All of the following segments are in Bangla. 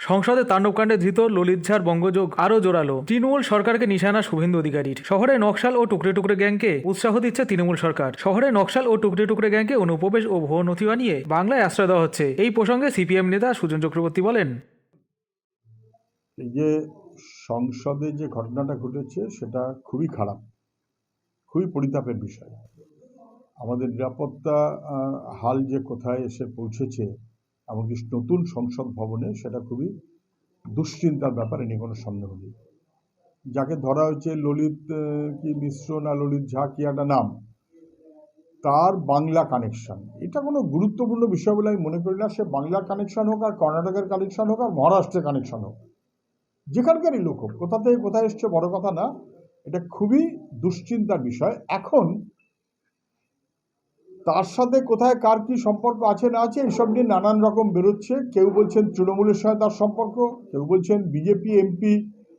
সংসদে তাণ্ডবকাণ্ডে ধৃত ললিত ঝাড় বঙ্গযোগ আরও জোরালো। তৃণমূল সরকারকে নিশানা শুভেন্দু অধিকারীর। শহরে নকশাল ও টুকরে টুকরে গ্যাংকে উৎসাহ দিচ্ছে তৃণমূল সরকার। শহরে নকশাল ও টুকরে টুকরে গ্যাংকে অনুপ্রবেশ ও ভুয়ো নথি বানিয়ে বাংলায় আশ্রয় দেওয়া হচ্ছে। এই প্রসঙ্গে সিপিএম নেতা সুজন চক্রবর্তী বলেন, এই যে সংসদে যে ঘটনাটা ঘটেছে সেটা খুবই খারাপ, খুবই পরিতাপের বিষয়। আমাদের নিরাপত্তা হাল যে কোথায় এসে পৌঁছেছে, এমনকি নতুন সংসদ ভবনে, সেটা খুবই দুশ্চিন্তার ব্যাপার, এ নিয়ে কোনো সন্দেহ নেই। যাকে ধরা হয়েছে ললিত কি মিশ্র না ললিত ঝা কি একটা নাম, তার বাংলা কানেকশন, এটা কোনো গুরুত্বপূর্ণ বিষয় বলে আমি মনে করি না। সে বাংলার কানেকশন হোক, আর কর্ণাটকের কানেকশন হোক, আর মহারাষ্ট্রের কানেকশন হোক, যেখানকারই লোক হোক, কোথা থেকে কোথায় এসছে বড় কথা না, এটা খুবই দুশ্চিন্তার বিষয়। এখন তার সাথে কোথায় কার কি সম্পর্ক আছে না আছে এইসব নিয়ে নানান রকম বেরোচ্ছে। কেউ বলছেন তৃণমূলের সঙ্গে তার সম্পর্ক, কেউ বলছেন বিজেপি এমপি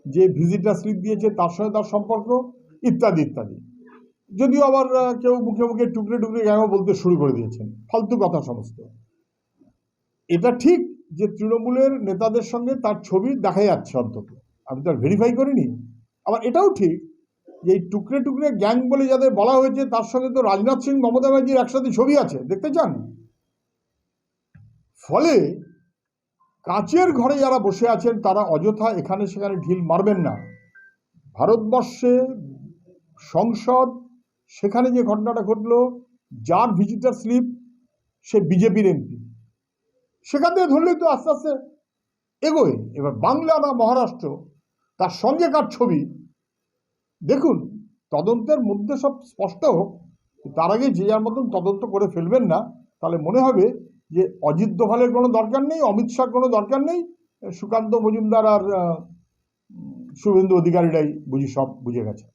যে ভিজিটার স্লিপ দিয়েছে তার সঙ্গে তার সম্পর্ক, ইত্যাদি ইত্যাদি। যদিও আবার কেউ মুখে মুখে টুকরে টুকরে গ্যাংও বলতে শুরু করে দিয়েছেন, ফালতু কথা সমস্ত। এটা ঠিক যে তৃণমূলের নেতাদের সঙ্গে তার ছবি দেখা যাচ্ছে, অন্তত আমি তো আর ভেরিফাই করিনি। আবার এটাও ঠিক যে এই টুকরে টুকরে গ্যাং বলে যাদের বলা হয়েছে তার সঙ্গে তো রাজনাথ সিং মমতা ব্যানার্জির একসাথে ছবি আছে, দেখতে চান? ফলে কাচের ঘরে যারা বসে আছেন তারা অযথা এখানে সেখানে ঢিল মারবেন না। ভারতবর্ষে সংসদ, সেখানে যে ঘটনাটা ঘটলো, যার ভিজিটার স্লিপ সে বিজেপির এমপি, সেখান থেকে ধরলেই তো আস্তে আস্তে এগোয়। এবার বাংলা না মহারাষ্ট্র, তার সঙ্গে কার ছবি দেখুন। তদন্তের মধ্যে সব স্পষ্ট হোক, তার আগে যে যার মতন তদন্ত করে ফেলবেন না। তাহলে মনে হবে যে অজিত দোভালের কোনো দরকার নেই, অমিত শাহর কোনো দরকার নেই, সুকান্ত মজুমদার আর শুভেন্দু অধিকারীরাই বুঝি সব বুঝে গেছে।